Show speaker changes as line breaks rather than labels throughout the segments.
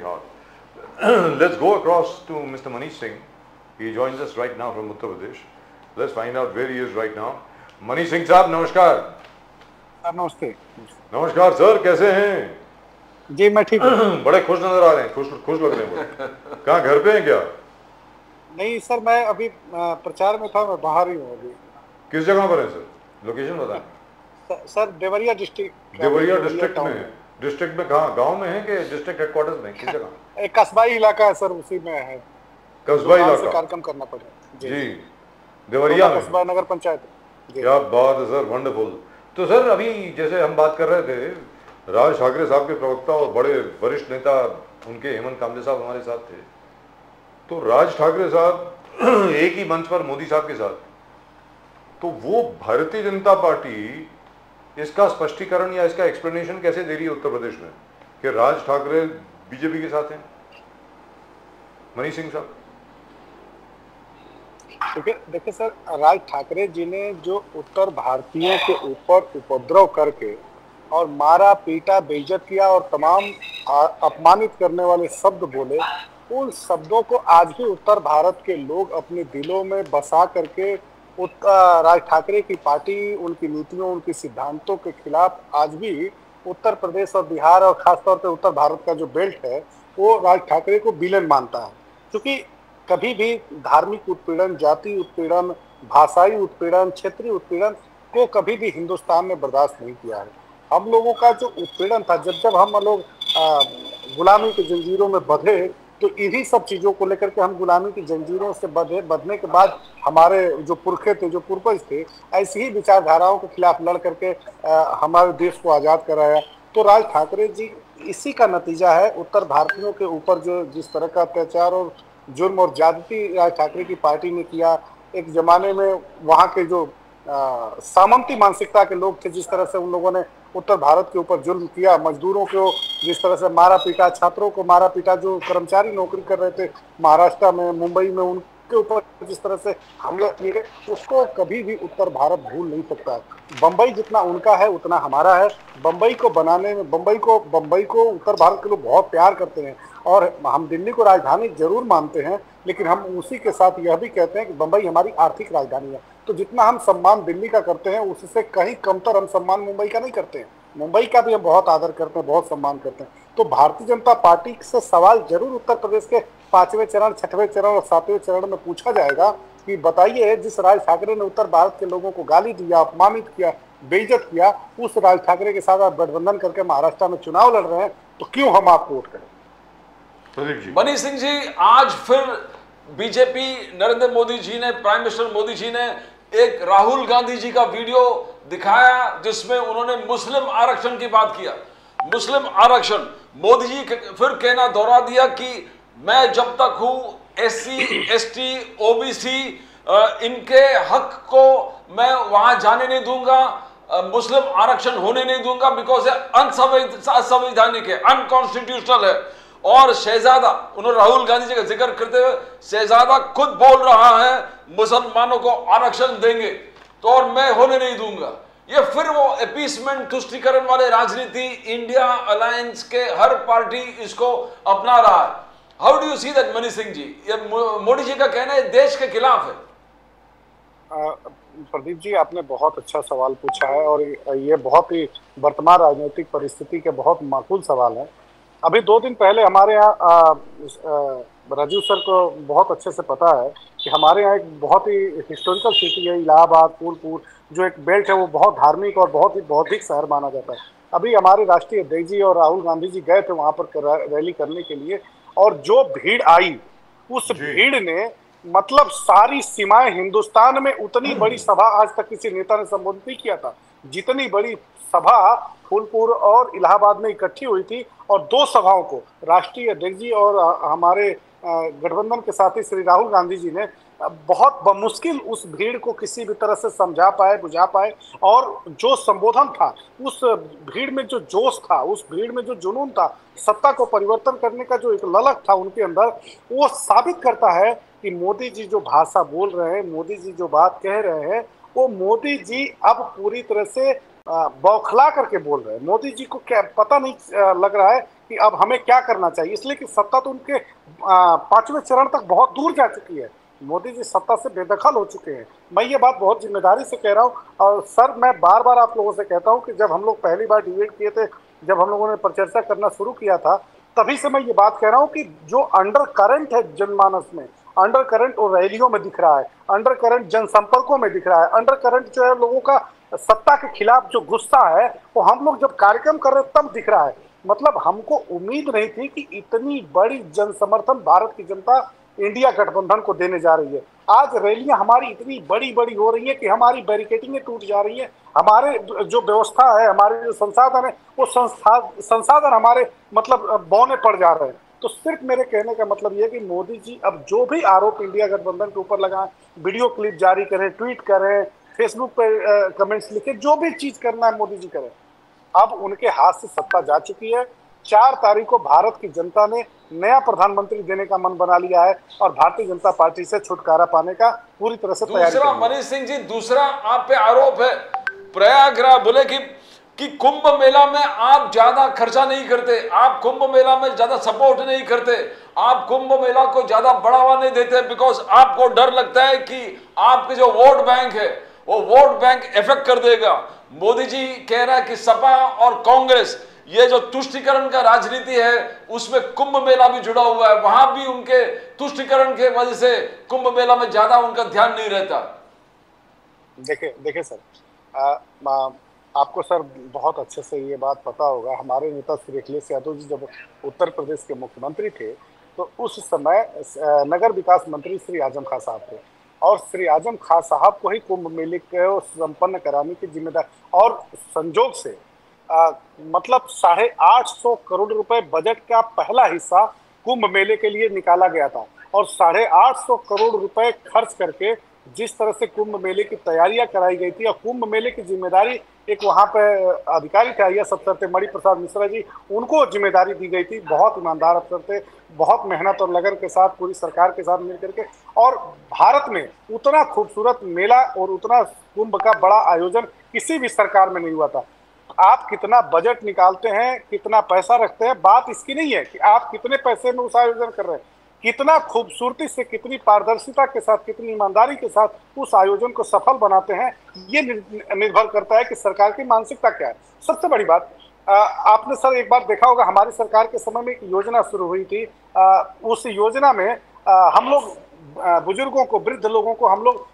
very hard. Let's go across to Mr. Manish Singh. He joins us right now from Uttar Pradesh. Let's find out where he is right now. Manish Singh साहब नमस्कार।
नमस्ते।
नमस्कार sir, कैसे हैं?
जी मैं ठीक हूँ।
बड़े खुश नजर आ रहे हैं, खुश लग रहे हैं। कहाँ घर पे हैं क्या?
नहीं सर, मैं अभी प्रचार में था, मैं बाहर ही हूँ अभी।
किस जगह पर है सर? लोकेशन बताएं।
Sir Deoria district.
Deoria district में? डिस्ट्रिक्ट में कहाँ, गांव में है कि डिस्ट्रिक्ट हेडक्वार्टर्स में, किस जगह?
एक कस्बाई इलाका है सर, उसी में है।
कस्बा इलाका
कार्यक्रम करना पड़ेगा
जी, देवरिया में,
कस्बा नगर पंचायत।
क्या बात है सर, वंडरफुल। तो सर अभी जैसे हम बात कर रहे थे, राज ठाकरे साहब के प्रवक्ता और बड़े वरिष्ठ नेता उनके हेमंत कामले साहब हमारे साथ थे। तो राज ठाकरे साहब एक ही मंच पर मोदी साहब के साथ, तो वो भारतीय जनता पार्टी इसका स्पष्टीकरण या इसका एक्सप्लेनेशन कैसे दे रही है उत्तर प्रदेश में कि राज ठाकरे बीजेपी के साथ हैं? मनीष सिंह साहब
देखिए सर, राज ठाकरे जी ने जो उत्तर भारतीयों के ऊपर उपद्रव करके और मारा पीटा, बेइज्जत किया और तमाम अपमानित करने वाले शब्द बोले, उन शब्दों को आज भी उत्तर भारत के लोग अपने दिलों में बसा करके राज ठाकरे की पार्टी, उनकी नीतियों, उनके सिद्धांतों के खिलाफ आज भी उत्तर प्रदेश और बिहार और खासतौर पर उत्तर भारत का जो बेल्ट है वो राज ठाकरे को विलेन मानता है। क्योंकि कभी भी धार्मिक उत्पीड़न, जाति उत्पीड़न, भाषाई उत्पीड़न, क्षेत्रीय उत्पीड़न को कभी भी हिंदुस्तान ने बर्दाश्त नहीं किया है। हम लोगों का जो उत्पीड़न था, जब हम लोग गुलामी की जंजीरों में बंधे, तो इन्हीं सब चीज़ों को लेकर के हम गुलामी की जंजीरों से बंधने के बाद हमारे जो पुरखे थे, जो पूर्वज थे, ऐसी ही विचारधाराओं के खिलाफ लड़ करके हमारे देश को आज़ाद कराया। तो राज ठाकरे जी इसी का नतीजा है। उत्तर भारतीयों के ऊपर जो जिस तरह का अत्याचार और जुर्म और ज्यादती राज ठाकरे की पार्टी ने किया, एक जमाने में वहाँ के जो सामंती मानसिकता के लोग थे, जिस तरह से उन लोगों ने उत्तर भारत के ऊपर जुल्म किया, मजदूरों को जिस तरह से मारा पीटा, छात्रों को मारा पीटा, जो कर्मचारी नौकरी कर रहे थे महाराष्ट्र में, मुंबई में, उनके ऊपर जिस तरह से हमले किए गए, उसको कभी भी उत्तर भारत भूल नहीं सकता है। बम्बई जितना उनका है उतना हमारा है। बम्बई को बनाने में, बम्बई को उत्तर भारत के लोग बहुत प्यार करते हैं और हम दिल्ली को राजधानी जरूर मानते हैं, लेकिन हम उसी के साथ यह भी कहते हैं कि बम्बई हमारी आर्थिक राजधानी है। तो जितना हम सम्मान दिल्ली का करते हैं, उससे कहीं कमतर हम सम्मान मुंबई का नहीं करते हैं। मुंबई का भी हम बहुत आदर करते हैं, बहुत सम्मान करते हैं। तो भारतीय जनता पार्टी से सवाल जरूर उत्तर प्रदेश के 5वें चरण, 6वें चरण और 7वें चरण में पूछा जाएगा कि बताइए, जिस राज ठाकरे ने उत्तर भारत के लोगों को गाली दिया, अपमानित किया, बेइज्जत किया, उस राज ठाकरे के साथ आप गठबंधन करके महाराष्ट्र में चुनाव लड़ रहे हैं, तो क्यों हम आपको वोट करें?
मनीष सिंह जी, आज फिर बीजेपी, नरेंद्र मोदी जी ने, प्राइम मिनिस्टर मोदी जी ने एक राहुल गांधी जी का वीडियो दिखाया जिसमें उन्होंने मुस्लिम आरक्षण की बात किया। मुस्लिम आरक्षण, मोदी जी फिर कहना दोहरा दिया कि मैं जब तक हूं SC, ST, OBC, इनके हक को मैं वहां जाने नहीं दूंगा, मुस्लिम आरक्षण होने नहीं दूंगा, बिकॉज असंवैधानिक है, अनकॉन्स्टिट्यूशनल है। और शहजादा, उन्होंने राहुल गांधी जी का जिक्र करते हुए, शहजादा खुद बोल रहा है मुसलमानों को आरक्षण देंगे तो और मैं होने नहीं दूंगा। ये फिर वो अपीसमेंट, तुष्टीकरण वाले राजनीति, इंडिया अलायंस के हर पार्टी इसको अपना रहा है। How do you see that Manish Singh ji? ये मोदी जी का कहना है देश के खिलाफ है।
प्रदीप जी, आपने बहुत अच्छा सवाल पूछा है और ये बहुत ही वर्तमान राजनीतिक परिस्थिति के बहुत माकूल सवाल है। अभी 2 दिन पहले हमारे यहाँ राजीव सर को बहुत अच्छे से पता है कि हमारे यहाँ एक बहुत ही हिस्टोरिकल सिटी है इलाहाबाद, फूलपुर, जो एक बेल्ट है, वो बहुत धार्मिक और बहुत ही बौद्धिक शहर माना जाता है। अभी हमारे राष्ट्रीय अध्यक्ष जी और राहुल गांधी जी गए थे वहाँ पर रैली करने के लिए, और जो भीड़ आई, उस भीड़ ने मतलब सारी सीमाएं, हिंदुस्तान में उतनी बड़ी सभा आज तक किसी नेता ने संबोधित नहीं किया था जितनी बड़ी सभा फूलपुर और इलाहाबाद में इकट्ठी हुई थी। और 2 सभाओं को राष्ट्रीय अध्यक्ष जी और हमारे गठबंधन के साथी श्री राहुल गांधी जी ने बहुत बमुश्किल उस भीड़ को किसी भी तरह से समझा पाए, बुझा पाए। और जो संबोधन था, उस भीड़ में जो जोश था, उस भीड़ में जो जुनून था, सत्ता को परिवर्तन करने का जो एक ललक था उनके अंदर, वो साबित करता है कि मोदी जी जो भाषा बोल रहे हैं, मोदी जी जो बात कह रहे हैं, वो मोदी जी अब पूरी तरह से बौखला करके बोल रहे हैं। मोदी जी को क्या पता नहीं लग रहा है कि अब हमें क्या करना चाहिए, इसलिए कि सत्ता तो उनके 5वें चरण तक बहुत दूर जा चुकी है। मोदी जी सत्ता से बेदखल हो चुके हैं। मैं ये बात बहुत जिम्मेदारी से कह रहा हूँ। और सर, मैं बार बार आप लोगों से कहता हूँ कि जब हम लोग पहली बार डिबेट किए थे, जब हम लोगों ने परिचर्चा करना शुरू किया था, तभी से मैं ये बात कह रहा हूँ कि जो अंडर करंट है जनमानस में, अंडर करंट और रैलियों में दिख रहा है, अंडर करंट जनसंपर्कों में दिख रहा है, अंडर करंट जो है लोगों का सत्ता के खिलाफ जो गुस्सा है, वो हम लोग जब कार्यक्रम कर रहे तब दिख रहा है। मतलब हमको उम्मीद नहीं थी कि इतनी बड़ी जनसमर्थन भारत की जनता इंडिया गठबंधन को देने जा रही है। आज रैलियां हमारी इतनी बड़ी बड़ी हो रही है कि हमारी बैरिकेडिंगें टूट जा रही है, हमारे जो व्यवस्था है, हमारे जो संसाधन है, वो संसाधन हमारे मतलब बौने पड़ जा रहे हैं। तो सिर्फ मेरे कहने का मतलब ये है कि मोदी जी अब जो भी आरोप इंडिया गठबंधन के ऊपर लगाएं, वीडियो क्लिप जारी करें, ट्वीट करें, फेसबुक पे कमेंट्स लिखे, जो भी चीज करना है मोदी जी करें। अब उनके हाथ से सत्ता जा चुकी है। 4 तारीख को भारत की जनता ने नया प्रधानमंत्री देने का मन बना लिया है और भारतीय जनता पार्टी से छुटकारा पाने का पूरी तरह से तैयारी।
दूसरा मनीष सिंह जी, दूसरा आप पे आरोप है, प्रयागराज बोले कि कुंभ मेला में आप ज्यादा खर्चा नहीं करते, आप कुंभ मेला में ज्यादा सपोर्ट नहीं करते, आप कुंभ मेला को ज्यादा बढ़ावा नहीं देते, बिकॉज आपको डर लगता है कि आपके जो वोट बैंक है वो वोट बैंक इफेक्ट कर देगा। मोदी जी कह रहा है कि सपा और कांग्रेस ये जो तुष्टिकरण का राजनीति है उसमें कुंभ मेला भी जुड़ा हुआ है, वहां भी उनके तुष्टिकरण के वजह से कुंभ मेला में ज्यादा उनका ध्यान नहीं रहता।
देखिए सर, आपको सर बहुत अच्छे से ये बात पता होगा, हमारे नेता श्री अखिलेश यादव जी जब उत्तर प्रदेश के मुख्यमंत्री थे तो उस समय नगर विकास मंत्री श्री आजम खान साहब थे और श्री आजम खान साहब को ही कुंभ मेले को संपन्न कराने की जिम्मेदारी, और संजोग से मतलब 850 करोड़ रुपए बजट का पहला हिस्सा कुंभ मेले के लिए निकाला गया था और 850 करोड़ रुपए खर्च करके जिस तरह से कुंभ मेले की तैयारियां कराई गई थी और कुंभ मेले की जिम्मेदारी एक वहां पे अधिकारी थे आईएएस अफसर थे मणि प्रसाद मिश्रा जी, उनको जिम्मेदारी दी गई थी। बहुत ईमानदार अफसर थे, बहुत मेहनत और लगन के साथ पूरी सरकार के साथ मिलकर के, और भारत में उतना खूबसूरत मेला और उतना कुंभ का बड़ा आयोजन किसी भी सरकार में नहीं हुआ था। आप कितना बजट निकालते हैं, कितना पैसा रखते हैं, बात इसकी नहीं है कि आप कितने पैसे में उस आयोजन कर रहे हैं, कितना खूबसूरती से, कितनी पारदर्शिता के साथ, कितनी ईमानदारी के साथ उस आयोजन को सफल बनाते हैं, ये निर्भर करता है कि सरकार की मानसिकता क्या है। सबसे बड़ी बात, आपने सर एक बार देखा होगा हमारी सरकार के समय में एक योजना शुरू हुई थी। उस योजना में हम लोग बुजुर्गों को, वृद्ध लोगों को हम लोग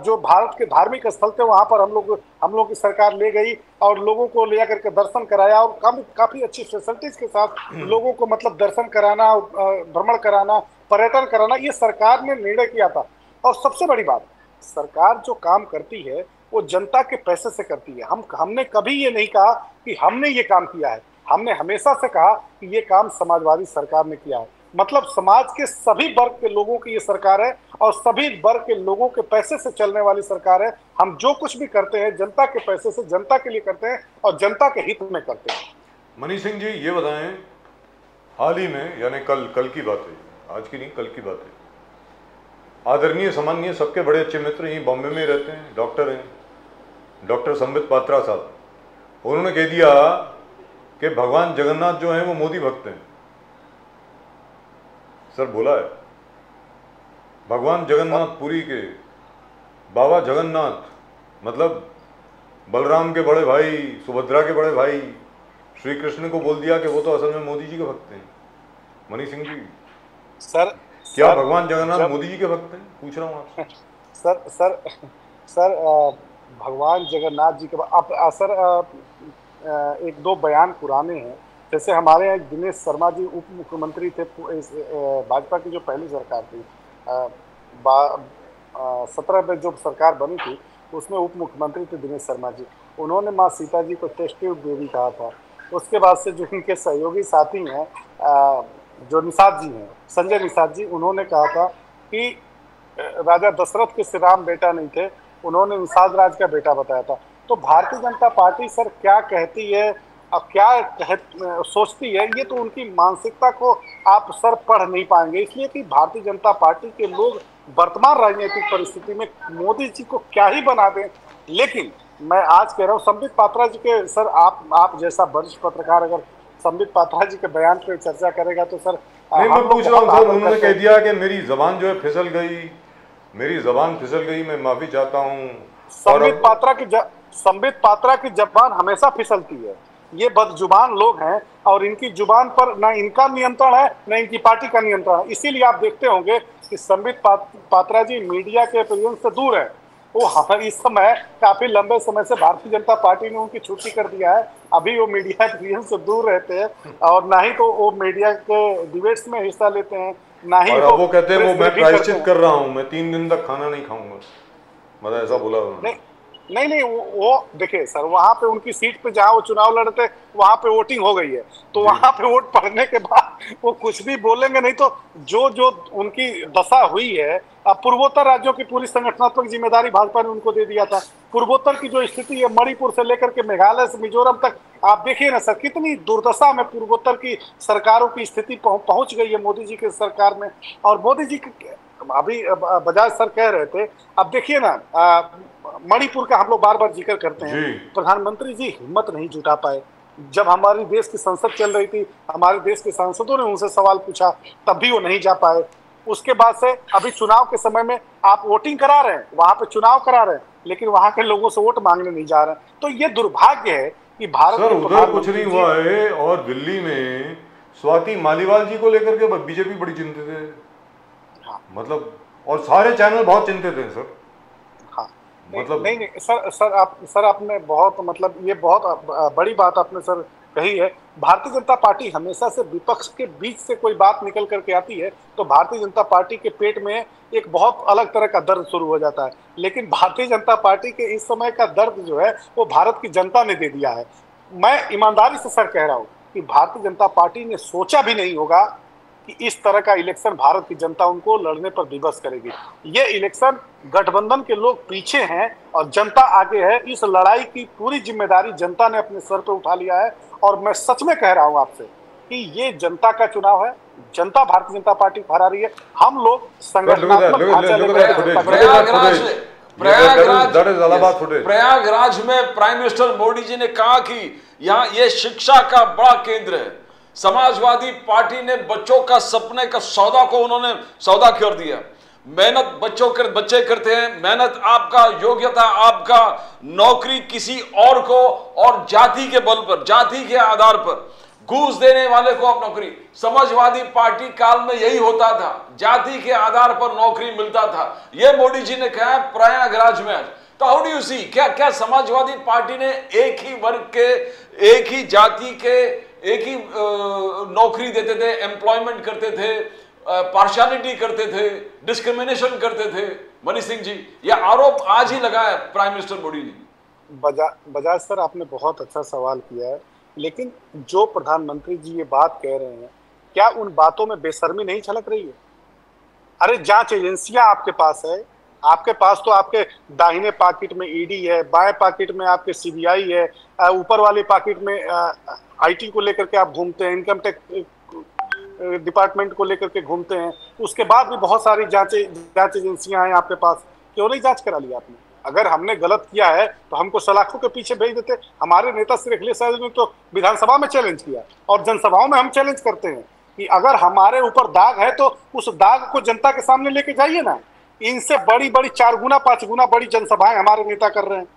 जो भारत के धार्मिक स्थल थे वहां पर हम लोग की सरकार ले गई और लोगों को ले जाकर के दर्शन कराया और काफी अच्छी फैसिलिटीज के साथ लोगों को मतलब दर्शन कराना, भ्रमण कराना, पर्यटन कराना, ये सरकार ने निर्णय किया था। और सबसे बड़ी बात, सरकार जो काम करती है वो जनता के पैसे से करती है। हमने कभी ये नहीं कहा कि हमने ये काम किया है, हमने हमेशा से कहा कि ये काम समाजवादी सरकार ने किया है। मतलब समाज के सभी वर्ग के लोगों की ये सरकार है और सभी वर्ग के लोगों के पैसे से चलने वाली सरकार है। हम जो कुछ भी करते हैं जनता के पैसे से, जनता के लिए करते हैं और जनता के हित में करते हैं।
मनीष सिंह जी ये बताएं, हाल ही में यानी कल की बात है, आज की नहीं कल की बात है, आदरणीय सम्माननीय सबके बड़े अच्छे मित्र यहीं बॉम्बे में रहते हैं, डॉक्टर हैं, डॉक्टर संबित पात्रा साहब, उन्होंने कह दिया कि भगवान जगन्नाथ जो हैं वो मोदी भक्त हैं। सर बोला है भगवान जगन्नाथ पुरी के बाबा जगन्नाथ मतलब बलराम के बड़े भाई, सुभद्रा के बड़े भाई, श्री कृष्ण को बोल दिया कि वो तो असल में मोदी जी के भक्त हैं। मनीष सिंह जी
सर,
क्या भगवान जगन्नाथ मोदी जी के भक्त हैं? पूछ रहा हूँ आपसे।
सर भगवान जगन्नाथ जी के सर एक दो बयान पुराने हैं। जैसे हमारे यहाँ दिनेश शर्मा जी उप मुख्यमंत्री थे, भाजपा की जो पहली सरकार थी 17 में जो सरकार बनी थी उसमें उप मुख्यमंत्री थे दिनेश शर्मा जी। उन्होंने माँ सीता जी को टेस्ट ट्यूब बेबी कहा था। उसके बाद से जो इनके सहयोगी साथी हैं जो निषाद जी हैं, संजय निषाद जी, उन्होंने कहा था कि राजा दशरथ के श्री राम बेटा नहीं थे, उन्होंने निषाद राज का बेटा बताया था। तो भारतीय जनता पार्टी सर क्या कहती है अब क्या सोचती है, ये तो उनकी मानसिकता को आप सर पढ़ नहीं पाएंगे। इसलिए कि भारतीय जनता पार्टी के लोग वर्तमान राजनीतिक परिस्थिति में मोदी जी को क्या ही बना दें, लेकिन मैं आज कह रहा हूँ संबित पात्रा जी के, सर आप जैसा वरिष्ठ पत्रकार अगर संबित पात्रा जी के बयान पे चर्चा करेगा तो सर
नहीं, मैं पूछ रहा हूँ सर, उन्होंने कह दिया कि मेरी जबान जो है फिसल गई, मेरी जबान फिसल गई, मैं माफी चाहता हूँ।
संबित पात्रा की जबान हमेशा फिसलती है। ये बदजुबान लोग हैं और इनकी जुबान पर ना इनका नियंत्रण है ना इनकी पार्टी का नियंत्रण है। इसीलिए आप देखते होंगे कि संबित पात्रा जी मीडिया के प्रेजेंस से दूर है। वो इस समय काफी लंबे समय से भारतीय जनता पार्टी ने उनकी छुट्टी कर दिया है। अभी वो मीडिया प्रेजेंस से दूर रहते हैं और ना ही तो वो मीडिया के डिबेट्स में हिस्सा लेते हैं, ना ही
वो कहते हैं वो मैं प्रायश्चित कर रहा हूँ, मैं 3 दिन तक खाना नहीं खाऊंगा, मतलब ऐसा बोला उन्होंने।
नहीं वो देखिए सर, वहां पे उनकी सीट पे जहां वो चुनाव लड़ते वहां पे वोटिंग हो गई है, तो वहां पे वोट पड़ने के बाद वो कुछ भी बोलेंगे नहीं। तो जो उनकी दशा हुई है, अब पूर्वोत्तर राज्यों की पूरी संगठनात्मक जिम्मेदारी भाजपा ने उनको दे दिया था। पूर्वोत्तर की जो स्थिति है, मणिपुर से लेकर के मेघालय से मिजोरम तक, आप देखिए ना सर कितनी दुर्दशा में पूर्वोत्तर की सरकारों की स्थिति पहुंच गई है मोदी जी की सरकार में। और मोदी जी अभी बजाज सर कह रहे थे, अब देखिए ना मणिपुर का हम लोग बार बार जिक्र करते हैं, प्रधानमंत्री जी हिम्मत नहीं जुटा पाए। जब हमारी देश की संसद चल रही थी, हमारे देश के सांसदों ने उनसे सवाल पूछा, तब भी वो नहीं जा पाए। उसके बाद से अभी चुनाव के समय में आप वोटिंग करा रहे हैं, वहां पे चुनाव करा रहे हैं, लेकिन वहां के लोगों से वोट मांगने नहीं जा रहे हैं। तो ये दुर्भाग्य है कि भारत
सर उधर कुछ नहीं हुआ है, और दिल्ली में स्वाति मालीवाल जी को लेकर के बीजेपी बड़ी चिंतित है। हाँ। मतलब और सारे चैनल बहुत चिंतित हैं सर।
हाँ मतलब नहीं सर आपने बहुत मतलब ये बहुत बड़ी बात आपने सर कही है। भारतीय जनता पार्टी हमेशा से विपक्ष के बीच से कोई बात निकल करके आती है तो भारतीय जनता पार्टी के पेट में एक बहुत अलग तरह का दर्द शुरू हो जाता है। लेकिन भारतीय जनता पार्टी के इस समय का दर्द जो है वो भारत की जनता ने दे दिया है। मैं ईमानदारी से सर कह रहा हूँ कि भारतीय जनता पार्टी ने सोचा भी नहीं होगा कि इस तरह का इलेक्शन भारत की जनता उनको लड़ने पर विवश करेगी। ये इलेक्शन गठबंधन के लोग पीछे हैं और जनता आगे है। इस लड़ाई की पूरी जिम्मेदारी जनता ने अपने सर पर उठा लिया है। और मैं सच में कह रहा हूं आपसे कि ये जनता का चुनाव है, जनता भारतीय जनता पार्टी को हरा रही है। हम लोग
प्रयागराज में प्राइम मिनिस्टर मोदी जी ने कहा कि यहाँ ये शिक्षा का बड़ा केंद्र है। समाजवादी पार्टी ने बच्चों का सपने का सौदा को उन्होंने सौदा कर दिया। मेहनत बच्चे करते हैं, मेहनत आपका योग्यता आपका नौकरी किसी और को और जाति के बल पर जाति के आधार पर घूस देने वाले को आप नौकरी। समाजवादी पार्टी काल में यही होता था, जाति के आधार पर नौकरी मिलता था। यह मोदी जी ने कहा प्रयागराज में आज। तो हाउ डू यू सी, क्या समाजवादी पार्टी ने एक ही वर्ग के एक ही जाति के एक ही नौकरी देते थे, एम्प्लॉयमेंट करते थे, पार्शियलिटी करते थे, डिस्क्रिमिनेशन करते थे? मनीष सिंह जी, यह आरोप आज ही लगाया प्राइम मिनिस्टर मोदी ने।
बजाज सर आपने बहुत अच्छा सवाल किया है, लेकिन जो प्रधानमंत्री जी ये बात कह रहे हैं, क्या उन बातों में बेशर्मी नहीं झलक रही है? अरे जांच एजेंसियां आपके पास है, आपके पास तो आपके दाहिने पॉकेट में ईडी है, बाएं पॉकेट में आपके सीबीआई है, ऊपर वाले पॉकेट में आईटी को लेकर के आप घूमते हैं, इनकम टैक्स डिपार्टमेंट को लेकर के घूमते हैं। उसके बाद भी बहुत सारी जांच एजेंसियां हैं आपके पास, क्यों नहीं जांच करा लिया आपने? अगर हमने गलत किया है तो हमको सलाखों के पीछे भेज देते। हमारे नेता श्री अखिलेश यादव ने तो विधानसभा में चैलेंज किया और जनसभाओं में हम चैलेंज करते हैं कि अगर हमारे ऊपर दाग है तो उस दाग को जनता के सामने लेके जाइए ना। इनसे बड़ी 4 गुना 5 गुना बड़ी जनसभाएं हमारे नेता कर रहे हैं।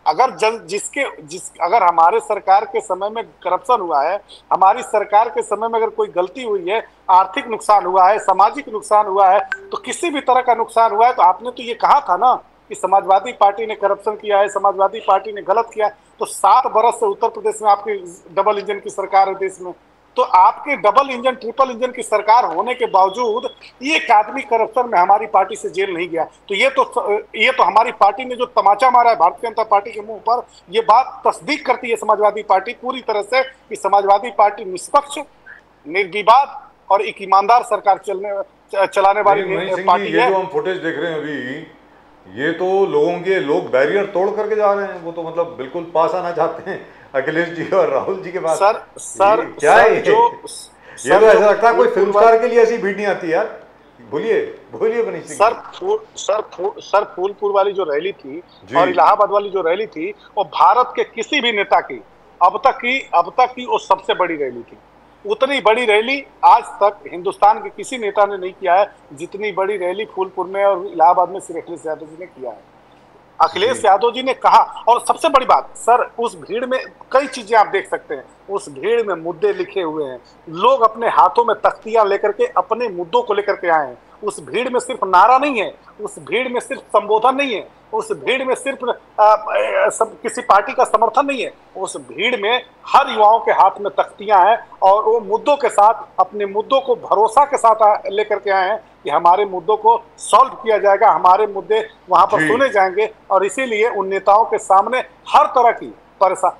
अगर हमारे सरकार के समय में करप्शन हुआ है, हमारी सरकार के समय में अगर कोई गलती हुई है, आर्थिक नुकसान हुआ है, सामाजिक नुकसान हुआ है, तो किसी भी तरह का नुकसान हुआ है तो आपने तो ये कहा था ना कि समाजवादी पार्टी ने करप्शन किया है, समाजवादी पार्टी ने गलत किया। तो 7 बरस से उत्तर प्रदेश में आपकी डबल इंजन की सरकार है देश में, तो आपके डबल इंजन ट्रिपल इंजन की सरकार होने के बावजूद एक आदमी करप्शन में हमारी पार्टी से जेल नहीं गया। तो ये तो हमारी पार्टी ने जो तमाचा मारा है भारतीय जनता पार्टी के मुंह पर, ये बात तस्दीक करती है समाजवादी पार्टी पूरी तरह से कि समाजवादी पार्टी निष्पक्ष, निर्विवाद और एक ईमानदार सरकार चलाने वाली पार्टी है।
जो हम फुटेज देख रहे हैं अभी, ये तो लोग बैरियर तोड़ करके जा रहे हैं। वो तो मतलब बिल्कुल पास आना चाहते हैं अखिलेश जी और राहुल जी के पास।
सर
क्या है ये तो ऐसा लगता है कोई फिल्म स्टार के लिए ऐसी भीड़ नहीं आती यार। बोलिए बोलिए मनीष सिंह।
सर फूलपुर वाली जो रैली थी और इलाहाबाद वाली जो रैली थी, वो भारत के किसी भी नेता की अब तक की वो सबसे बड़ी रैली थी। उतनी बड़ी रैली आज तक हिंदुस्तान के किसी नेता ने नहीं किया है जितनी बड़ी रैली फूलपुर में और इलाहाबाद में सिर्फ अखिलेश यादव जी ने किया है। अखिलेश यादव जी ने कहा, और सबसे बड़ी बात सर, उस भीड़ में कई चीजें आप देख सकते हैं। उस भीड़ में मुद्दे लिखे हुए हैं, लोग अपने हाथों में तख्तियां लेकर के अपने मुद्दों को लेकर के आए हैं। उस भीड़ में सिर्फ नारा नहीं है, उस भीड़ में सिर्फ संबोधन नहीं है, उस भीड़ में सिर्फ किसी पार्टी का समर्थन नहीं है। उस भीड़ में हर युवाओं के हाथ में तख्तियां हैं और वो मुद्दों के साथ, अपने मुद्दों को भरोसा के साथ लेकर के आए हैं कि हमारे मुद्दों को सॉल्व किया जाएगा, हमारे मुद्दे वहां पर सुने जाएंगे। और इसीलिए उन नेताओं के सामने हर तरह की परेशान,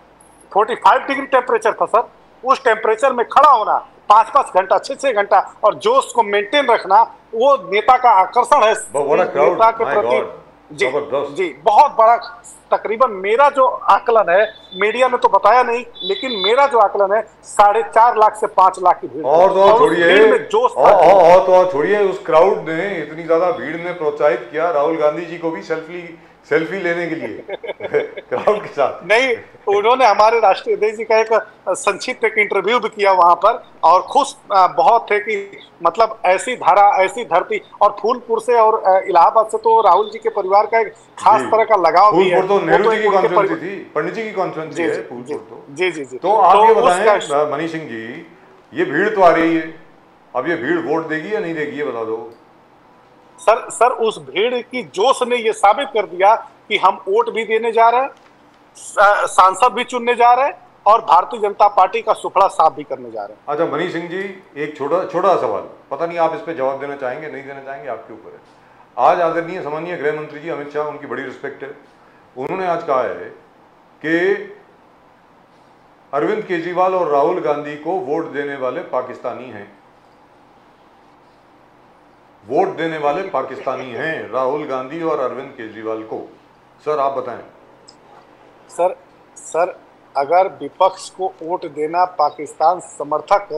45 डिग्री टेम्परेचर था सर, उस टेम्परेचर में खड़ा होना 5-5 घंटा 6-6 घंटा और जोश को मेंटेन रखना, वो नेता का आकर्षण है नेता के प्रति। जी बहुत बड़ा। तकरीबन मेरा जो आकलन है, मीडिया ने तो बताया नहीं, लेकिन मेरा जो आकलन है 4.5 लाख से 5 लाख की भीड़।
और तो छोड़िए, उस क्राउड ने इतनी ज्यादा भीड़ ने प्रोत्साहित किया राहुल गांधी जी को भी सेल्फी लेने के लिए क्राउड के साथ।
नहीं, उन्होंने हमारे राष्ट्रीय अध्यक्ष जी का एक संक्षिप्त एक इंटरव्यू भी किया वहां पर और खुश बहुत थे कि मतलब ऐसी धारा, ऐसी धरती। और फूलपुर से और इलाहाबाद से तो राहुल जी के परिवार का एक खास तरह का लगाव भी है।
तो नेहरू जी की कॉन्फ्रेंस थी, पंडित जी की कॉन्फ्रेंस है फूलपुर तो।
जी।
तो आप ये बताएं मनीष सिंह जी, ये भीड़ तो आ रही है, अब ये भीड़ वोट देगी या नहीं देगी, ये बता दो।
सर उस भीड़ की जोश ने ये साबित कर दिया कि हम वोट भी देने जा रहे हैं, सांसद भी चुनने जा रहे हैं और भारतीय जनता पार्टी का सुफड़ा साफ भी करने जा रहे हैं।
अच्छा मनीष सिंह जी, एक छोटा सवाल, पता नहीं आप इस पे जवाब देना चाहेंगे नहीं देना चाहेंगे, आपके ऊपर है। आज आदरणीय सम्मानीय गृह मंत्री जी अमित शाह, उनकी बड़ी रिस्पेक्ट है, उन्होंने आज कहा है कि अरविंद केजरीवाल और राहुल गांधी को वोट देने वाले पाकिस्तानी हैं। वोट देने वाले पाकिस्तानी हैं राहुल गांधी और अरविंद केजरीवाल को। सर आप बताएं।
सर अगर विपक्ष को वोट देना पाकिस्तान समर्थक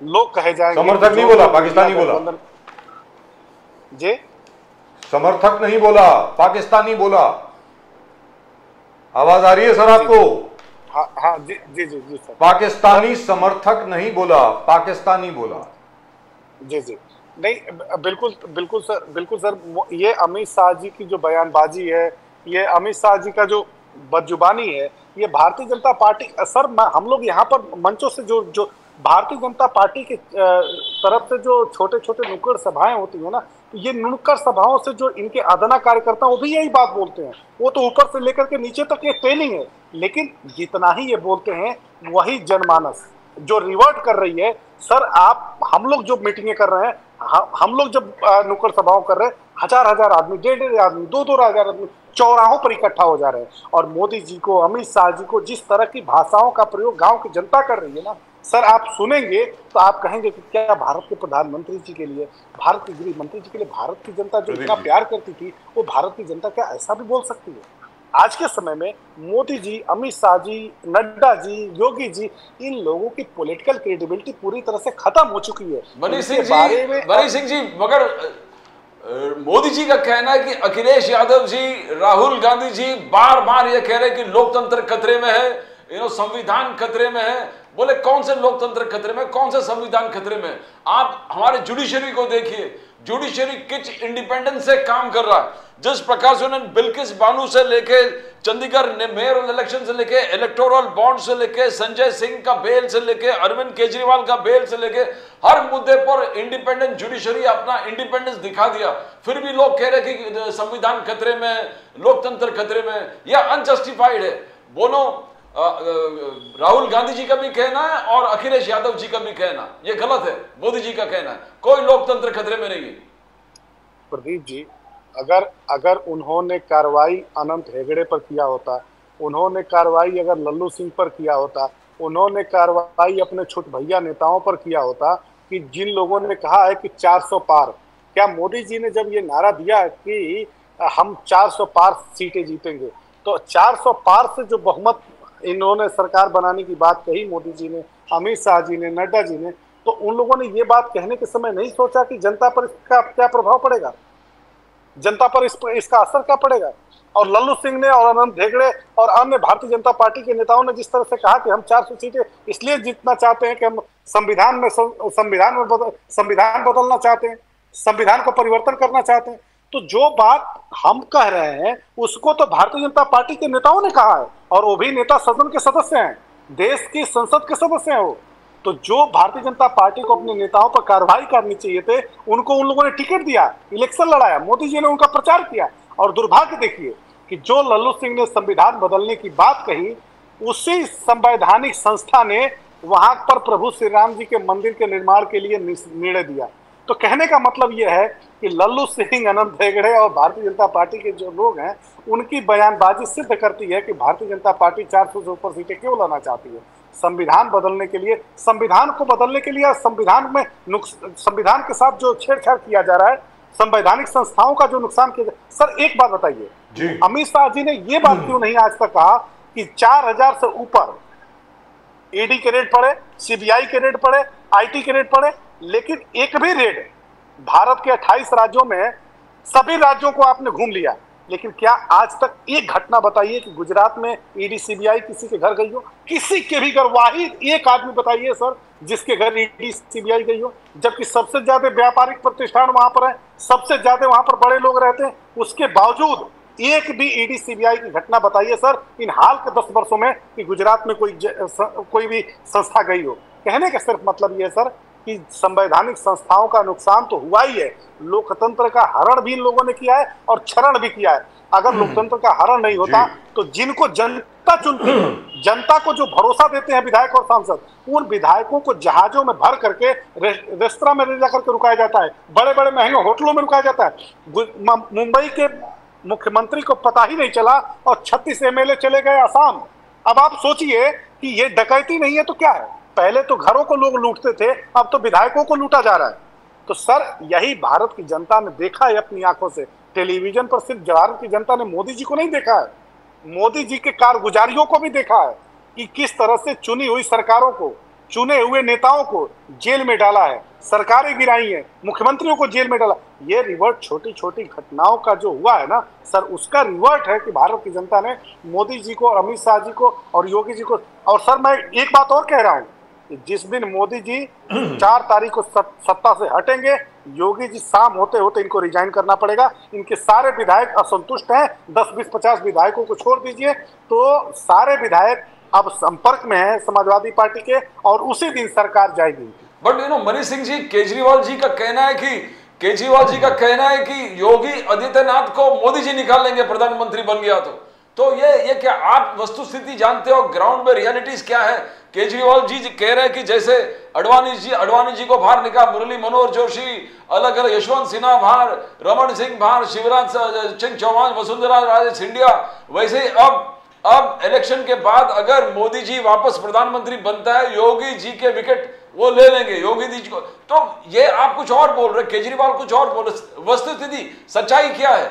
लोग कहे जाएंगे,
समर्थक नहीं बोला, पाकिस्तानी बोला
जी,
समर्थक नहीं बोला, पाकिस्तानी बोला। आवाज आ रही है सर आपको?
हाँ जी सर।
पाकिस्तानी समर्थक नहीं बोला, पाकिस्तानी बोला।
जी नहीं, बिल्कुल सर। ये अमित शाह जी की जो बयानबाजी है, ये अमित शाह जी का जो बदजुबानी है, ये भारतीय जनता पार्टी सर, हम लोग यहाँ पर मंचों से जो भारतीय जनता पार्टी की तरफ से जो छोटे नुक्कड़ सभाएं होती है ना, ये नुक्कड़ सभाओं से जो इनके अदना कार्यकर्ता वो भी यही बात बोलते हैं। वो तो ऊपर से लेकर के नीचे तक ये ट्रेनिंग है, लेकिन जितना ही ये बोलते हैं वही जनमानस जो रिवर्ट कर रही है। सर हम लोग जो मीटिंगें कर रहे हैं, हम लोग जब नुक्कड़ सभाओं कर रहे हैं, हजार आदमी, 1.5 आदमी, 2 हजार आदमी चौराहों पर इकट्ठा हो जा रहे हैं। और मोदी जी को, अमित शाह जी को जिस तरह की भाषाओं का प्रयोग गांव की जनता कर रही है ना सर, आप सुनेंगे तो आप कहेंगे कि क्या भारत के प्रधानमंत्री जी के लिए, भारत के गृह मंत्री जी के लिए भारत की जनता जो इतना प्यार करती थी, वो भारत की जनता क्या ऐसा भी बोल सकती है? आज के समय में मोदी जी, अमित शाह जी, नड्डा जी, योगी जी, इन लोगों की पॉलिटिकल क्रेडिबिलिटी पूरी तरह से खत्म हो चुकी है।
मनीष सिंह जी, मगर मोदी जी का कहना है कि अखिलेश यादव जी, राहुल गांधी जी बार ये कह रहे हैं कि लोकतंत्र खतरे में है, संविधान खतरे में है। बोले कौन से लोकतंत्र खतरे में, कौन से संविधान खतरे में? आप हमारे जुडिशरी को देखिए, जुडिशरी किस इंडिपेंडेंस से काम कर रहा है। जिस प्रकार से उन्होंने बिल्किस बानो से लेके चंडीगढ़ मेयर इलेक्शन से लेके इलेक्टोरल बॉन्ड से लेके संजय सिंह का बेल से लेके अरविंद केजरीवाल का बेल से लेके हर मुद्दे पर इंडिपेंडेंट जुडिशरी अपना इंडिपेंडेंस दिखा दिया, फिर भी लोग कह रहे कि संविधान खतरे में, लोकतंत्र खतरे में। यह अनजस्टिफाइड है। दोनों राहुल गांधी जी का भी कहना है और अखिलेश यादव जी का भी कहना, यह गलत है। मोदी जी का कहना है कोई लोकतंत्र खतरे में नहीं है।
प्रदीप जी, अगर उन्होंने कार्रवाई अनंत हेगड़े पर किया होता, उन्होंने कार्रवाई अगर लल्लू सिंह पर किया होता, उन्होंने कार्रवाई अपने छोट भैया नेताओं पर किया होता कि जिन लोगों ने कहा है कि 400 पार, क्या मोदी जी ने जब ये नारा दिया कि हम 400 पार सीटें जीतेंगे, तो 400 पार से जो बहुमत इन्होंने सरकार बनाने की बात कही मोदी जी ने, अमित शाह जी ने, नड्डा जी ने, तो उन लोगों ने ये बात कहने के समय नहीं सोचा कि जनता पर इसका क्या प्रभाव पड़ेगा, जनता पर इसका असर क्या पड़ेगा। और लल्लू सिंह ने और अनंत हेगड़े और अन्य भारतीय जनता पार्टी के नेताओं ने जिस तरह से कहा कि हम 400 सीटें इसलिए जीतना चाहते हैं कि हम संविधान बदलना चाहते हैं, संविधान को परिवर्तन करना चाहते हैं, तो जो बात हम कह रहे हैं उसको तो भारतीय जनता पार्टी के नेताओं ने कहा है, और वो भी नेता सदन के सदस्य हैं, देश की संसद के सदस्य हैं वो। तो जो भारतीय जनता पार्टी को अपने नेताओं पर कार्रवाई करनी चाहिए थे, उनको उन लोगों ने टिकट दिया, इलेक्शन लड़ाया, मोदी जी ने उनका प्रचार किया। और दुर्भाग्य देखिए कि जो लल्लू सिंह ने संविधान बदलने की बात कही, उसी संवैधानिक संस्था ने वहां पर प्रभु श्री राम जी के मंदिर के निर्माण के लिए निर्णय दिया। तो कहने का मतलब यह है कि लल्लू सिंह, अनंत हेगड़े और भारतीय जनता पार्टी के जो लोग हैं, उनकी बयानबाजी सिद्ध करती है कि भारतीय जनता पार्टी 400 से ऊपर सीटें क्यों लाना चाहती है। संविधान बदलने के लिए, संविधान को बदलने के लिए, संविधान के साथ जो छेड़छाड़ किया जा रहा है, संवैधानिक संस्थाओं का जो नुकसान किया जा। सर एक बात बताइए, अमित शाह जी ने ये बात क्यों नहीं आज तक कहा कि 4000 से ऊपर ईडी के रेड पड़े, सीबीआई के रेड पड़े, आईटी के रेड पड़े, लेकिन एक भी रेड भारत के 28 राज्यों में, सभी राज्यों को आपने घूम लिया, लेकिन क्या आज तक एक घटना बताइए कि गुजरात में ईडी सीबीआई किसी के घर गई हो? किसी के भी घर, वाहिद एक आदमी बताइए सर जिसके घर ईडी सीबीआई गई हो, जबकि सबसे ज्यादा व्यापारिक प्रतिष्ठान वहां पर है, सबसे ज्यादा वहां पर बड़े लोग रहते हैं, उसके बावजूद एक भी ईडी सीबीआई की घटना बताइए सर इन हाल के 10 वर्षों में कि गुजरात में कोई भी संस्था गई हो। कहने का सिर्फ मतलब ये है सर कि संवैधानिक संस्थाओं का नुकसान तो हुआ ही है, लोकतंत्र का हरण भी इन लोगों ने किया है और क्षरण भी किया है। अगर लोकतंत्र का हरण नहीं होता तो जिनको जनता चुनती है, जनता को जो भरोसा देते हैं विधायक और सांसद, उन विधायकों को जहाजों में भर करके रेस्तरां में ले जाकर के रुकाया जाता है, बड़े बड़े महंगे होटलों में रुकाया जाता है। मुंबई के मुख्यमंत्री को पता ही नहीं चला और 36 एमएलए चले गए आसाम। अब आप सोचिए कि ये डकैती नहीं है तो क्या है? पहले तो घरों को लोग लूटते थे, अब तो विधायकों को लूटा जा रहा है। तो सर यही भारत की जनता ने देखा है अपनी आंखों से। टेलीविजन पर सिर्फ भारत की जनता ने मोदी जी को नहीं देखा है, मोदी जी के कारगुजारियों को भी देखा है कि किस तरह से चुनी हुई सरकारों को, चुने हुए नेताओं को जेल में डाला है, सरकारें गिराई हैं, मुख्यमंत्रियों को जेल में डाला। ये रिवर्ट छोटी छोटी घटनाओं का जो हुआ है ना सर, उसका रिवर्ट है कि भारत की जनता ने मोदी जी को, अमित शाह जी को और योगी जी को। और सर मैं एक बात और कह रहा हूँ कि जिस दिन मोदी जी 4 तारीख को सत्ता से हटेंगे, योगी जी शाम होते होते इनको रिजाइन करना पड़ेगा। इनके सारे विधायक असंतुष्ट हैं, 10, 20, 50 विधायकों को छोड़ दीजिए, तो सारे विधायक अब संपर्क में है समाजवादी पार्टी के, और उसी दिन सरकार जाएगी।
बट मनीष सिंह जी, केजरीवाल जी का कहना है कि योगी आदित्यनाथ को मोदी जी निकाल लेंगे प्रधानमंत्री बन गया तो ये क्या आप वस्तुस्थिति जानते हो? ग्राउंड में रियलिटीज क्या है? केजरीवाल जी कह रहे हैं कि जैसे अडवाणी जी को बाहर निकाला, मुरली मनोहर जोशी अलग अलग, यशवंत सिन्हा बाहर, रमन सिंह बाहर, शिवराज सिंह चौहान, वसुंधरा राजे सिंधिया, वैसे ही अब इलेक्शन के बाद अगर मोदी जी वापस प्रधानमंत्री बनता है, योगी जी के विकेट वो ले लेंगे, योगी जी को। तो ये आप कुछ और बोल रहे, केजरीवाल कुछ और बोल रहे, वस्तुस्थिति सच्चाई क्या है?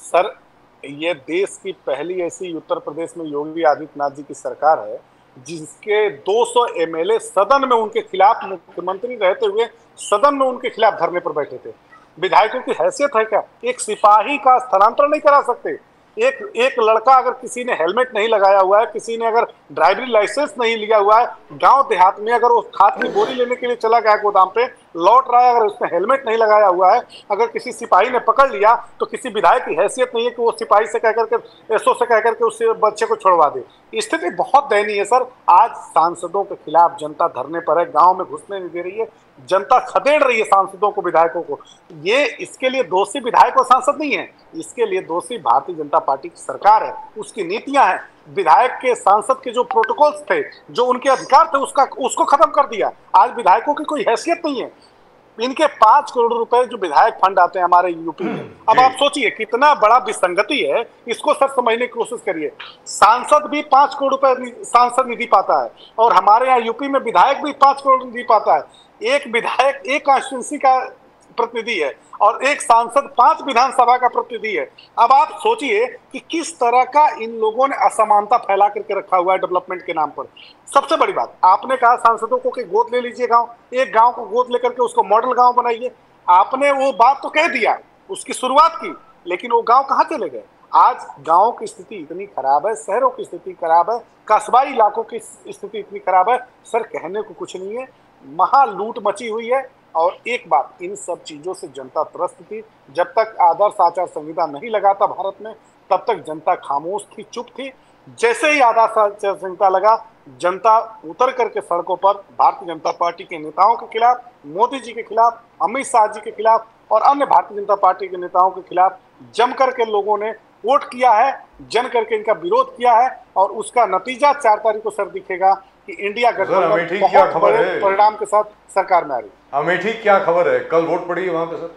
सर ये देश की पहली ऐसी उत्तर प्रदेश में योगी आदित्यनाथ जी की सरकार है जिसके 200 एमएलए सदन में उनके खिलाफ, मुख्यमंत्री रहते हुए सदन में उनके खिलाफ धरने पर बैठे थे। विधायकों की हैसियत है क्या? एक सिपाही का स्थानांतरण नहीं करा सकते? एक लड़का अगर किसी ने हेलमेट नहीं लगाया हुआ है, किसी ने अगर ड्राइविंग लाइसेंस नहीं लिया हुआ है, गांव देहात में अगर वो खाद की बोरी लेने के लिए चला गया गोदाम पे, लौट रहा है, अगर उसने हेलमेट नहीं लगाया हुआ है, अगर किसी सिपाही ने पकड़ लिया, तो किसी विधायक की हैसियत नहीं है कि वो सिपाही से कहकर के, एसओ से कहकर के उस बच्चे को छोड़वा दे। स्थिति बहुत दयनीय है सर। आज सांसदों के खिलाफ जनता धरने पर है, गाँव में घुसने नहीं दे रही है, जनता खदेड़ रही है सांसदों को, विधायकों को। ये इसके लिए दोषी विधायक और सांसद नहीं है, इसके लिए दोषी भारतीय जनता पार्टी की सरकार है, उसकी नीतियां हैं। विधायक के, सांसद के जो प्रोटोकॉल्स थे, जो उनके अधिकार थे, उसको खत्म कर दिया। आज विधायकों की कोई हैसियत नहीं है। इनके 5 करोड़ रुपए जो विधायक फंड आते हैं हमारे यूपी में, अब आप सोचिए कितना बड़ा विसंगति है, इसको सर समझने की कोशिश करिए। सांसद भी 5 करोड़ रुपए सांसद निधि पाता है, और हमारे यहाँ यूपी में विधायक भी 5 करोड़ निधि पाता है। एक विधायक एक कॉन्स्टिट्यूंसी का प्रतिनिधि है और एक सांसद 5 विधानसभा का प्रतिनिधि है। अब आप सोचिए कि किस तरह का इन लोगों ने असमानता फैला करके रखा हुआ है डेवलपमेंट के नाम पर। सबसे बड़ी बात, आपने कहा सांसदों को कि गोद ले लीजिए गांव, एक गांव को गोद लेकर के उसको मॉडल गांव बनाइए। आपने वो बात तो कह दिया, उसकी शुरुआत की, लेकिन वो गांव कहाँ चले गए? आज गांवों की स्थिति इतनी खराब है, शहरों की स्थिति खराब है, कस्बाई इलाकों की स्थिति इतनी खराब है, सर कहने को कुछ नहीं है। महा लूट मची हुई है। और एक बात, इन सब चीजों से जनता त्रस्त थी। जब तक आदर्श आचार संहिता नहीं लगाता भारत में, तब तक जनता खामोश थी, चुप थी। जैसे ही आदर्श आचार संहिता लगा, जनता उतर करके सड़कों पर भारतीय जनता पार्टी के नेताओं के खिलाफ, मोदी जी के खिलाफ, अमित शाह जी के खिलाफ और अन्य भारतीय जनता पार्टी के नेताओं के खिलाफ जम करके लोगों ने वोट किया है, जन करके इनका विरोध किया है। और उसका नतीजा 4 तारीख को सर दिखेगा कि इंडिया गठबंधन बहुत बड़े परिणाम के साथ सरकार में आ रही है।
अमेठी क्या खबर है? कल वोट पड़ी है वहां पे सर?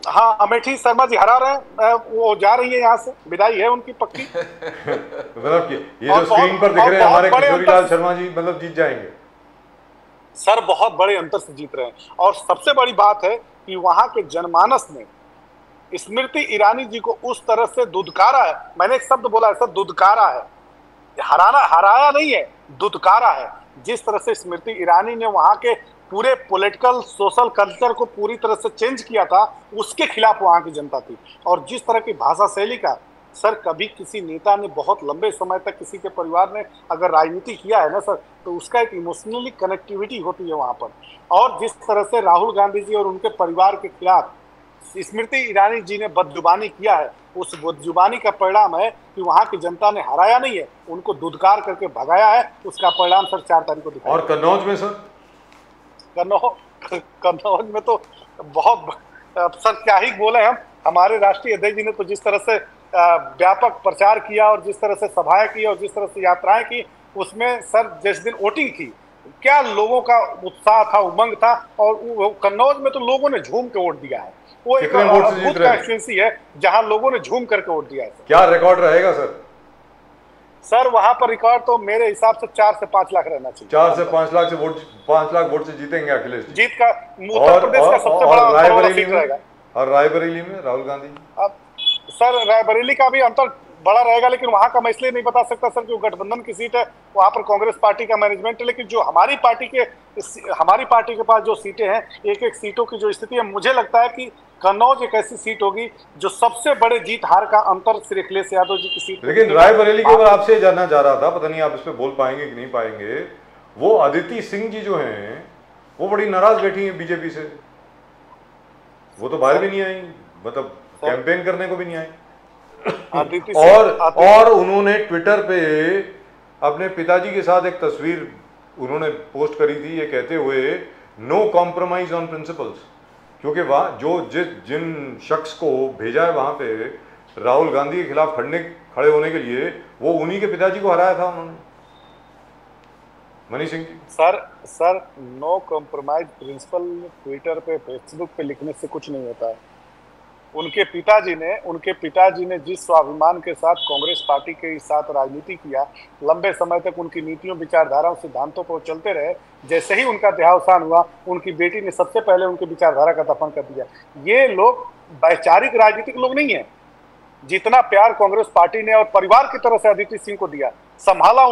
हाँ, अमेठी शर्मा जी हरा रहे हैं, वो जा रही है यहाँ से, विदाई है उनकी पक्की।
मतलब ये जो स्क्रीन पर दिख रहे हैं हमारे किशोरीलाल शर्मा जी, मतलब जीत जाएंगे
सर, बहुत बड़े अंतर से जीत रहे हैं। और सबसे बड़ी बात है कि वहां के जनमानस ने स्मृति ईरानी जी को उस तरह से दुदकारा है, मैंने एक शब्द बोला है सर, दुदकारा है, हराया नहीं है, दुदकारा है। जिस तरह से स्मृति ईरानी ने वहां के पूरे पॉलिटिकल सोशल कल्चर को पूरी तरह से चेंज किया था, उसके खिलाफ वहां की जनता थी। और जिस तरह की भाषा शैली का सर, कभी किसी नेता ने बहुत लंबे समय तक किसी के परिवार ने अगर राजनीति किया है ना सर, तो उसका एक इमोशनली कनेक्टिविटी होती है वहां पर। और जिस तरह से राहुल गांधी जी और उनके परिवार के खिलाफ स्मृति ईरानी जी ने बदजुबानी किया है, उस बदजुबानी का परिणाम है कि वहां की जनता ने हराया नहीं है, उनको दुदकार करके भगाया है। उसका परिणाम सर 4 तारीख को दिखाया।
और कन्नौज में सर?
कन्नौज में तो बहुत सर क्या ही बोले हम। हमारे राष्ट्रीय अध्यक्ष जी ने तो जिस तरह से व्यापक प्रचार किया और जिस तरह से सभाएं की और जिस तरह से यात्राएं की, उसमें सर जिस दिन वोटिंग की, क्या लोगों का उत्साह था, उमंग था। और कन्नौज में तो लोगों ने झूम के वोट दिया है। वो एक अद्भुत कॉन्स्टिट्यूएंसी है जहां लोगों ने झूम करके वोट दिया है।
क्या रिकॉर्ड रहेगा सर?
सर वहां पर रिकॉर्ड तो मेरे हिसाब से 4 से 5 लाख रहना चाहिए।
4 से 5 लाख से वोट, 5 लाख वोट से जीतेंगे अखिलेश जी।
जीत का उत्तर प्रदेश का सबसे बड़ा सीट रहेगा।
और रायबरेली में राहुल गांधी?
अब सर रायबरेली का भी अंतर बड़ा रहेगा, लेकिन वहां का मैं इसलिए नहीं बता सकता सर कि गठबंधन की सीट है, वहां पर कांग्रेस पार्टी का मैनेजमेंट है। लेकिन जो हमारी पार्टी के पास जो सीटें हैं, एक एक सीटों की जो स्थिति है, मुझे लगता है कि कन्नौज एक ऐसी सीट होगी जो सबसे बड़े जीत हार का अंतर श्री अखिलेश यादव जी की सीट।
लेकिन रायबरेली के ऊपर आपसे जानना चाह रहा था, पता नहीं आप इस पे बोल पाएंगे कि नहीं पाएंगे। वो अदिति सिंह जी जो हैं, वो बड़ी नाराज बैठी हैं बीजेपी से। वो तो बाहर भी नहीं आई, मतलब कैंपेन करने को भी नहीं आई। और उन्होंने ट्विटर पे अपने पिताजी के साथ एक तस्वीर उन्होंने पोस्ट करी थी, ये कहते हुए नो कॉम्प्रोमाइज ऑन प्रिंसिपल्स। क्योंकि वहाँ जिन शख्स को भेजा है वहाँ पे राहुल गांधी के खिलाफ खड़े होने के लिए, वो उन्हीं के पिताजी को हराया था उन्होंने, Manish Singh ji.
Sir no compromise principle Twitter पे, फेसबुक पे लिखने से कुछ नहीं होता है। उनके पिताजी ने जिस स्वाभिमान के साथ कांग्रेस पार्टी के साथ राजनीति किया, लंबे समय तक उनकी नीतियों, विचारधाराओं, सिद्धांतों पर चलते रहे। जैसे ही उनका देहावसान हुआ, उनकी बेटी ने सबसे पहले उनकी विचारधारा का दफन कर दिया। ये लोग वैचारिक राजनीतिक लोग नहीं है। जितना प्यार कांग्रेस पार्टी ने और परिवार की तरह से अदिति सिंह को दिया, संभाला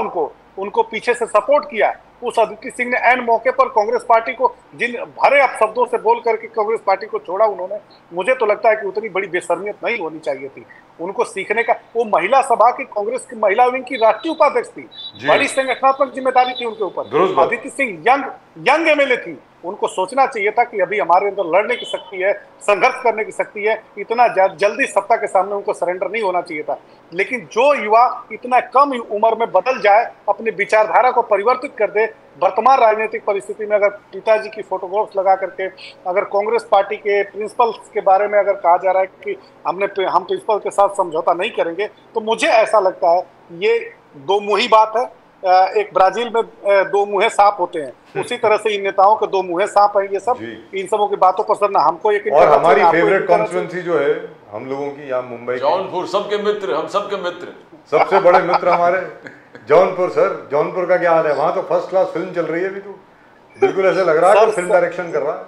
उनको पीछे से सपोर्ट किया, उस अदिति सिंह ने ऐन मौके पर कांग्रेस पार्टी को जिन भरे अपशब्दों से बोल करके कांग्रेस पार्टी को छोड़ा उन्होंने, मुझे तो लगता है कि उतनी बड़ी बेशर्मियत नहीं होनी चाहिए थी। उनको सीखने का, वो महिला सभा की कांग्रेस की महिला विंग की राष्ट्रीय उपाध्यक्ष थी, बड़ी संगठनात्मक जिम्मेदारी थी उनके ऊपर। अदिति सिंह यंग एमएलए थी, उनको सोचना चाहिए था कि अभी हमारे अंदर लड़ने की शक्ति है, संघर्ष करने की शक्ति है, इतना जल्दी सत्ता के सामने उनको सरेंडर नहीं होना चाहिए था। लेकिन जो युवा इतना कम उम्र में बदल जाए, अपनी विचारधारा को परिवर्तित कर दे, वर्तमान राजनीतिक परिस्थिति में अगर पिताजी की फोटोग्राफ्स लगा करके अगर कांग्रेस पार्टी के प्रिंसिपल्स के बारे में अगर कहा जा रहा है कि हम प्रिंसिपल के साथ समझौता नहीं करेंगे, तो मुझे ऐसा लगता है ये दो मुही बात है। एक ब्राजील में 2 मुँहे सांप होते हैं, उसी तरह से इन नेताओं के 2 मुँहे सांप हैं ये सब। इन सबों की बातों पर सर ना हमको यकीन,
और हमारी फेवरेट कॉन्स्टिट्यूएंसी जो है हम लोगों की, यहाँ मुंबई,
जौनपुर, सबके मित्र, हम सबके मित्र,
सबसे बड़े मित्र हमारे जौनपुर। सर जौनपुर का क्या हाल है? वहाँ तो फर्स्ट क्लास फिल्म चल रही है अभी, तो बिल्कुल ऐसे लग रहा है कि फिल्म डायरेक्शन कर रहा है।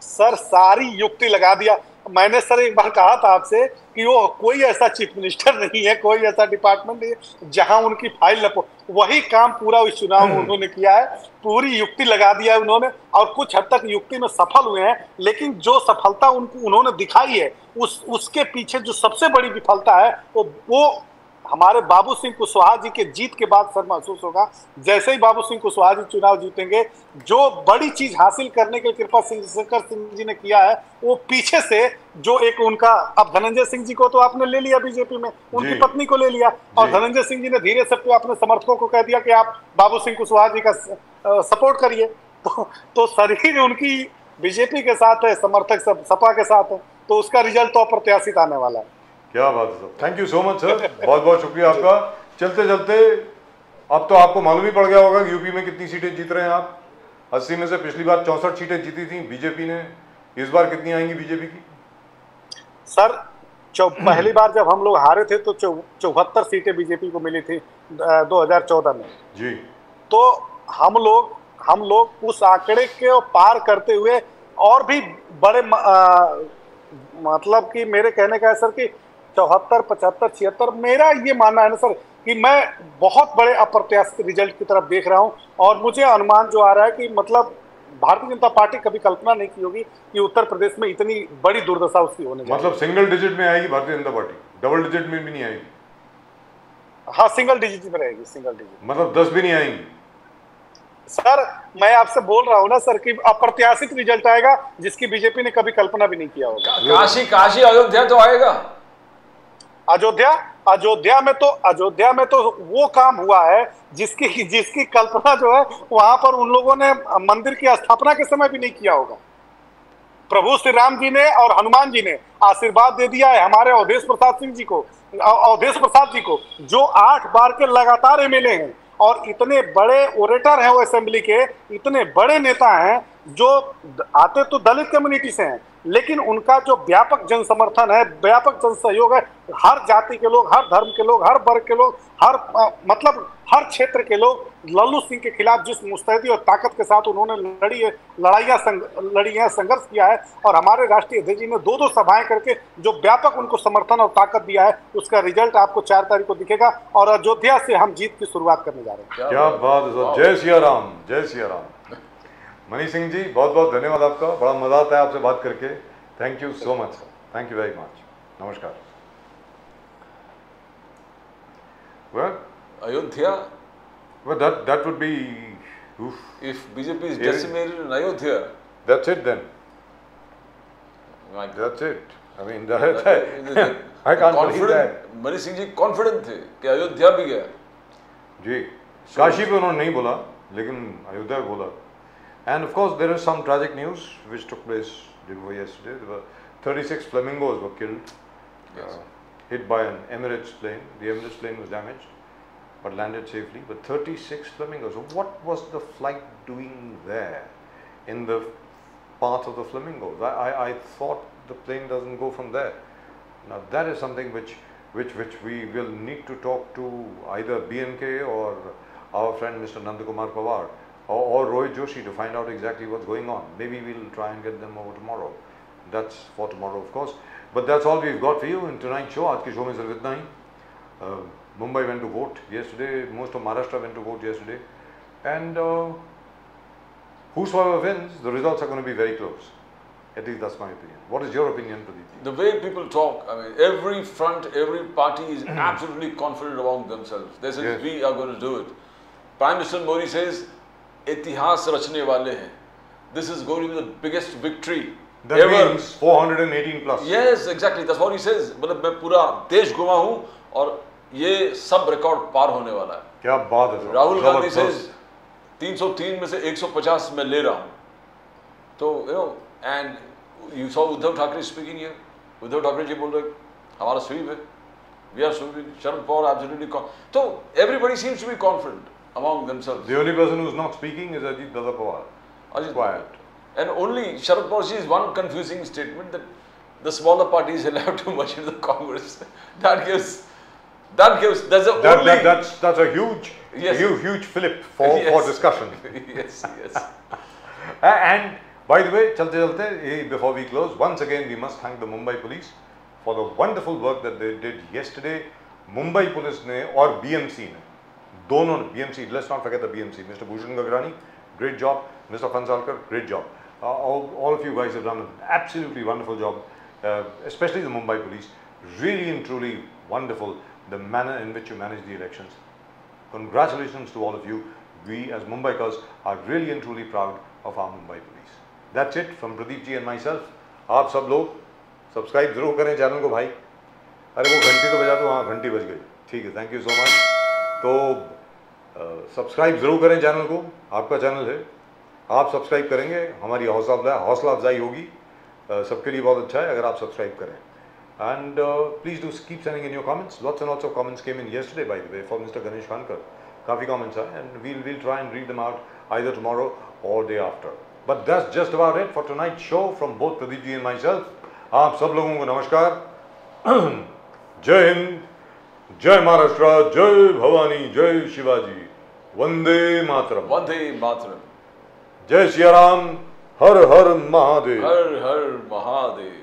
सर सारी युक्ति लगा दिया। मैंने सर एक बार कहा था आपसे कि वो कोई ऐसा चीफ मिनिस्टर नहीं है, कोई ऐसा डिपार्टमेंट नहीं है जहां उनकी फाइल न, वही काम पूरा इस चुनाव में उन्होंने किया है। पूरी युक्ति लगा दिया है उन्होंने, और कुछ हद तक युक्ति में सफल हुए हैं। लेकिन जो सफलता उनको उन्होंने दिखाई है, उसके पीछे जो सबसे बड़ी विफलता है वो हमारे बाबू सिंह कुशवाहा जी के जीत के बाद सर महसूस होगा। जैसे ही बाबू सिंह कुशवाहा जी चुनाव जीतेंगे, जो बड़ी चीज हासिल करने के कृपा शंकर सिंह जी ने किया है, वो पीछे से जो एक उनका, अब धनंजय सिंह जी को तो आपने ले लिया बीजेपी में, उनकी पत्नी को ले लिया, और धनंजय सिंह जी ने धीरे से अपने समर्थकों को कह दिया कि आप बाबू सिंह कुशवाहा जी का सपोर्ट करिए। तो शरीर उनकी बीजेपी के साथ है, समर्थक सब सपा के साथ है, तो उसका रिजल्ट तो अप्रत्याशित आने वाला है।
क्या बात है sir, thank you so much sir, बहुत बहुत शुक्रिया आपका। चलते चलते अब तो आपको मालूम ही पड़ गया होगा कि यूपी में कितनी सीटें जीत रहे हैं आप। 80 में से पिछली बार 64 सीटें जीती थी बीजेपी ने, इस बार कितनी आएंगी बीजेपी की?
सर पहली बार जब हम लोग हारे थे तो 74 सीटें बीजेपी को मिली थी 2014 में
जी।
तो हम लोग उस आंकड़े के पार करते हुए और भी बड़े मतलब कि मेरे कहने का है सर कि 74, 75, 76, मेरा ये मानना है ना सर कि मैं बहुत बड़े अप्रत्याशित रिजल्ट की तरफ देख रहा हूं। और मुझे अनुमान जो आ रहा है कि मतलब भारतीय जनता पार्टी कभी कल्पना नहीं की होगी कि उत्तर प्रदेश में इतनी बड़ी दुर्दशा उसकी होने जाएगी।
मतलब सिंगल डिजिट में आएगी Bharatiya Janata party, double digit में भी नहीं आएगी?
हाँ, सिंगल डिजिट में रहेगी, सिंगल डिजिट।
मतलब 10 भी नहीं आएंगी?
सर मैं आपसे बोल रहा हूँ ना सर कि अप्रत्याशित रिजल्ट आएगा जिसकी बीजेपी ने कभी कल्पना भी नहीं किया होगा।
काशी अयोध्या तो आएगा।
अयोध्या में तो वो काम हुआ है जिसकी कल्पना जो है वहां पर उन लोगों ने मंदिर की स्थापना के समय भी नहीं किया होगा। प्रभु श्री राम जी ने और हनुमान जी ने आशीर्वाद दे दिया है हमारे अवधेश प्रसाद जी को जो 8 बार के लगातार एमएलए हैं और इतने बड़े ओरेटर हैं, वो असेंबली के इतने बड़े नेता हैं जो आते तो दलित कम्युनिटी से हैं, लेकिन उनका जो व्यापक जन समर्थन है, व्यापक जन सहयोग है, हर जाति के लोग, हर धर्म के लोग, हर वर्ग के लोग, मतलब हर क्षेत्र के लोग लल्लू सिंह के खिलाफ जिस मुस्तैदी और ताकत के साथ उन्होंने लड़ी है, संघर्ष किया है, और हमारे राष्ट्रीय अध्यक्ष जी ने 2-2 सभाएं करके जो व्यापक उनको समर्थन और ताकत दिया है, उसका रिजल्ट आपको 4 तारीख को दिखेगा और अयोध्या से हम जीत की शुरुआत करने जा रहे हैं।
क्या बात है सर, जय सिया राम, जय सिया राम। मनीष सिंह जी बहुत बहुत धन्यवाद आपका, बड़ा मजा आता है आपसे बात करके। Thank you so much, thank you very much, नमस्कार। Well,
Ayodhya.
Well, that would be. Oof.
If BJP is decimated in Ayodhya,
that's it then. That's it. I mean, I can't believe that.
Manish Singh ji confident थे कि अयोध्या भी गया।
जी, काशी पे उन्होंने नहीं बोला, लेकिन अयोध्या बोला। And of course, there is some tragic news which took place yesterday. There were 36 flamingos were killed.
Yes.
Hit by an Emirates plane. The Emirates plane was damaged, but landed safely. But 36 flamingos. So what was the flight doing there, in the path of the flamingos? I thought the plane doesn't go from there. Now that is something which we will need to talk to either BNK or our friend Mr. Nandakumar Pawar or Rohit Joshi to find out exactly what's going on. Maybe we'll try and get them over tomorrow. That's for tomorrow, of course. But that's all we've got for you in tonight's show. आज के show में सिर्फ इतना ही। Mumbai went to vote yesterday. Most of Maharashtra went to vote yesterday, and whosoever wins, the results are going to be very close. At least that's my opinion. What is your opinion, Pradeep?
The way people talk, I mean, every front, every party is absolutely confident among themselves. They say we are going to do it. Prime Minister Modi says, "इतिहास रचने वाले हैं." This is going to be the biggest victory.
That means 418 plus.
Yes, exactly. That's what he says. मतलब मैं पूरा देश घुमा हूँ और ये सब रिकॉर्ड पार होने वाला है।
क्या बात है।
राहुल गांधी says 303 में से 150 मैं ले रहा हूँ। तो and you saw Uddhav Thackeray speaking here. Uddhav Thackeray ji बोल रहे हमारा स्वीप है, we are sweeping. Sharad Pawar absolutely. So everybody seems to be confident among themselves.
The only person who is not speaking is Ajit Dada Pawar.
Ajit
quiet.
And only Sharad Pawar ji is one confusing statement that the smaller parties will have to merge into the Congress. That's
a huge flip for discussion.
Yes.
And By the way, chalte chalte, before we close, once again we must thank the Mumbai police for the wonderful work that they did yesterday. Mumbai police ने और BMC ने दोनों ने, BMC, let's not forget the BMC, Mr. Bhushan Gagrani, great job, Mr. Fansalkar, great job. All of you guys have done an absolutely wonderful job, especially the Mumbai police. Really and truly wonderful the manner in which you manage the elections. Congratulations to all of you. We as Mumbaikars are really and truly proud of our Mumbai police. That's it from Pradeep ji and myself. आप सब लोग subscribe जरूर करें channel को भाई. अरे वो घंटी तो बजा दो. हाँ घंटी बज गई. ठीक है, थैंक यू सो मच. तो सब्सक्राइब जरूर करें चैनल को. आपका चैनल है, आप सब्सक्राइब करेंगे हमारी हौसला अफजाई होगी. सबके लिए बहुत अच्छा है अगर आप सब्सक्राइब करें. And please do keep sending in your comments. Lots and lots of comments came in yesterday, by the way, for Mr. Ganesh Khankar. Kafi comments are, and we'll try and read them out either tomorrow or day after. But that's just about it for tonight's show from both Pradeep ji and myself. आप सब लोगों को नमस्कार. जय हिंद, जय महाराष्ट्र, जय भवानी, जय शिवाजी, वंदे मातरम.
वंदे मातरम.
जय सिया राम, हर हर महादेव.
हर हर महादेव.